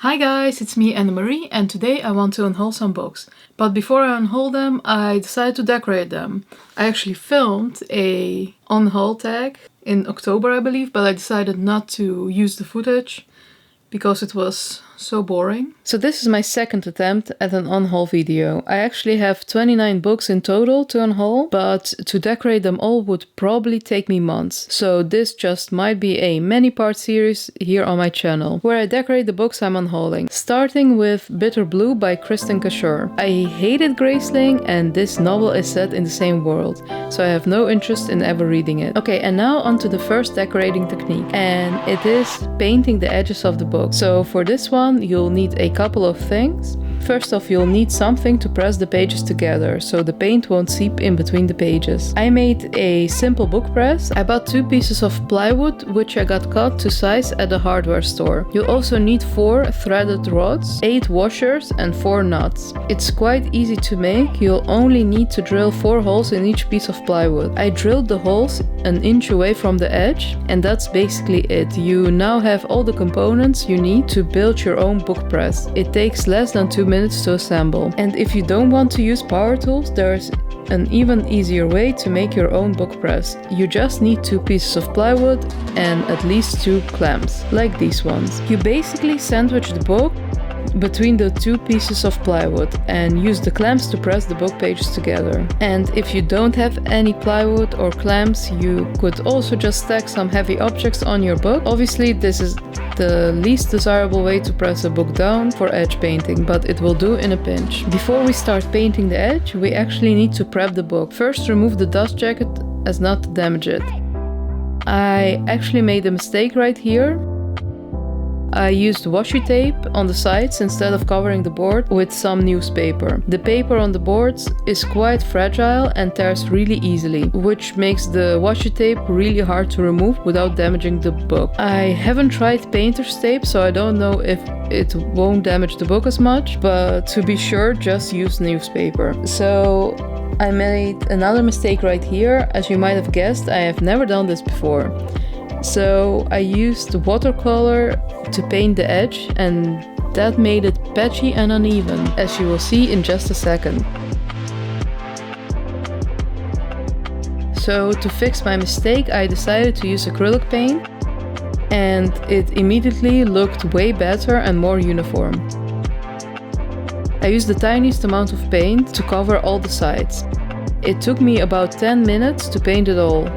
Hi guys, it's me Anne-Marie and today I want to unhaul some books. But before I unhaul them, I decided to decorate them. I actually filmed a unhaul tag in October I believe, but I decided not to use the footage because it was so boring. So this is my second attempt at an unhaul video. I actually have 29 books in total to unhaul, but to decorate them all would probably take me months. So this just might be a many-part series here on my channel, where I decorate the books I'm unhauling. Starting with Bitter Blue by Kristen Cashore. I hated Graceling and this novel is set in the same world, so I have no interest in ever reading it. Okay, and now on to the first decorating technique, and it is painting the edges of the book. So for this one, you'll need a couple of things. First off, you'll need something to press the pages together, so the paint won't seep in between the pages. I made a simple book press. I bought 2 pieces of plywood, which I got cut to size at a hardware store. You'll also need 4 threaded rods, 8 washers and 4 nuts. It's quite easy to make. You'll only need to drill 4 holes in each piece of plywood. I drilled the holes an inch away from the edge, and that's basically it. You now have all the components you need to build your own book press. It takes less than 2 minutes to assemble. And if you don't want to use power tools, there's an even easier way to make your own book press. You just need 2 pieces of plywood and at least 2 clamps, like these ones. You basically sandwich the book between the 2 pieces of plywood and use the clamps to press the book pages together. And if you don't have any plywood or clamps, you could also just stack some heavy objects on your book. Obviously, this is the least desirable way to press a book down for edge painting, but it will do in a pinch. Before we start painting the edge, we actually need to prep the book. First, remove the dust jacket as not to damage it. I actually made a mistake right here. I used washi tape on the sides instead of covering the board with some newspaper. The paper on the boards is quite fragile and tears really easily, which makes the washi tape really hard to remove without damaging the book. I haven't tried painter's tape, so I don't know if it won't damage the book as much, but to be sure, just use newspaper. So I made another mistake right here. As you might have guessed, I have never done this before. So I used watercolor to paint the edge, and that made it patchy and uneven, as you will see in just a second. So to fix my mistake, I decided to use acrylic paint, and it immediately looked way better and more uniform. I used the tiniest amount of paint to cover all the sides. It took me about 10 minutes to paint it all.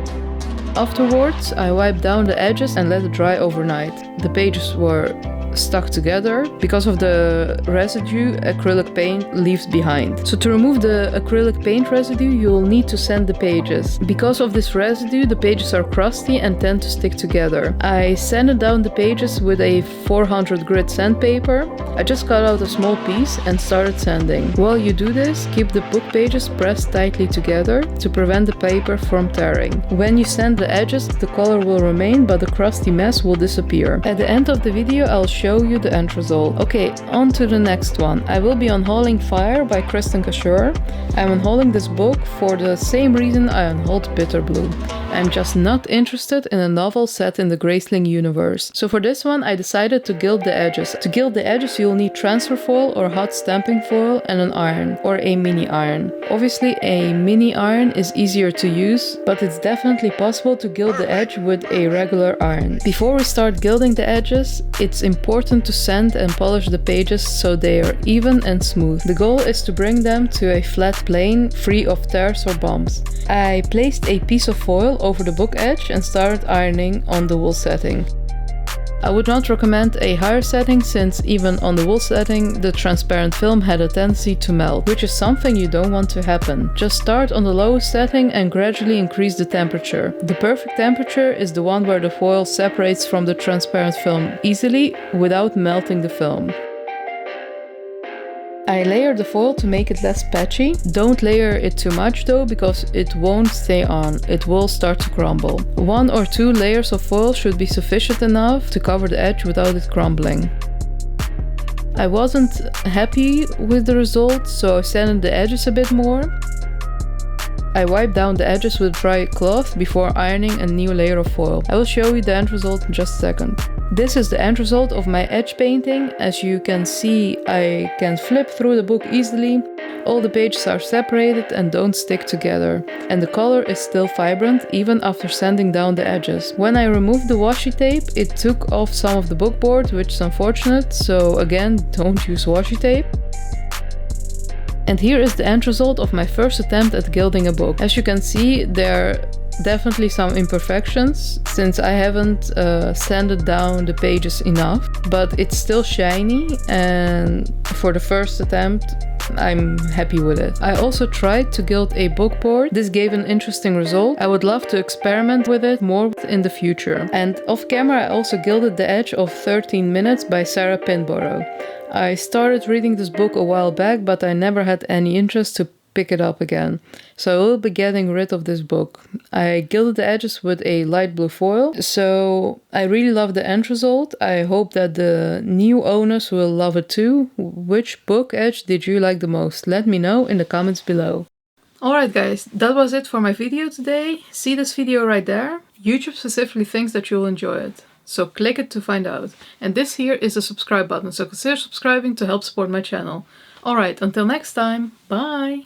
Afterwards, I wiped down the edges and let it dry overnight. The pages were stuck together because of the residue acrylic paint leaves behind. So to remove the acrylic paint residue, you'll need to sand the pages. Because of this residue, the pages are crusty and tend to stick together. I sanded down the pages with a 400 grit sandpaper. I just cut out a small piece and started sanding. While you do this, keep the book pages pressed tightly together to prevent the paper from tearing. When you sand the edges, the color will remain, but the crusty mess will disappear. At the end of the video, I'll show you the end result. Okay, on to the next one. I will be unhauling Fire by Kristen Cashore. I'm unhauling this book for the same reason I unhauled Bitter Blue. I'm just not interested in a novel set in the Graceling universe. So for this one, I decided to gild the edges. To gild the edges, you'll need transfer foil or hot stamping foil and an iron, or a mini iron. Obviously, a mini iron is easier to use, but it's definitely possible to gild the edge with a regular iron. Before we start gilding the edges, it's important to sand and polish the pages so they are even and smooth. The goal is to bring them to a flat plane, free of tears or bumps. I placed a piece of foil over the book edge and started ironing on the wool setting. I would not recommend a higher setting, since even on the wool setting, the transparent film had a tendency to melt, which is something you don't want to happen. Just start on the lowest setting and gradually increase the temperature. The perfect temperature is the one where the foil separates from the transparent film easily without melting the film. I layered the foil to make it less patchy. Don't layer it too much though, because it won't stay on. It will start to crumble. 1 or 2 layers of foil should be sufficient enough to cover the edge without it crumbling. I wasn't happy with the result, so I sanded the edges a bit more. I wiped down the edges with dry cloth before ironing a new layer of foil. I will show you the end result in just a second. This is the end result of my edge painting. As you can see, I can flip through the book easily. All the pages are separated and don't stick together. And the color is still vibrant even after sanding down the edges. When I removed the washi tape, it took off some of the bookboard, which is unfortunate. So again, don't use washi tape. And here is the end result of my first attempt at gilding a book. As you can see, there are definitely some imperfections since I haven't sanded down the pages enough, but it's still shiny, and for the first attempt I'm happy with it. I also tried to gild a bookboard. This gave an interesting result. I would love to experiment with it more in the future. And off camera I also gilded the edge of 13 Minutes by Sarah Pinborough. I started reading this book a while back, but I never had any interest to pick it up again. So I will be getting rid of this book. I gilded the edges with a light blue foil, so I really love the end result. I hope that the new owners will love it too. Which book edge did you like the most? Let me know in the comments below. Alright guys, that was it for my video today. See this video right there? YouTube specifically thinks that you'll enjoy it. So click it to find out. And this here is the subscribe button, so consider subscribing to help support my channel. Alright, until next time, bye!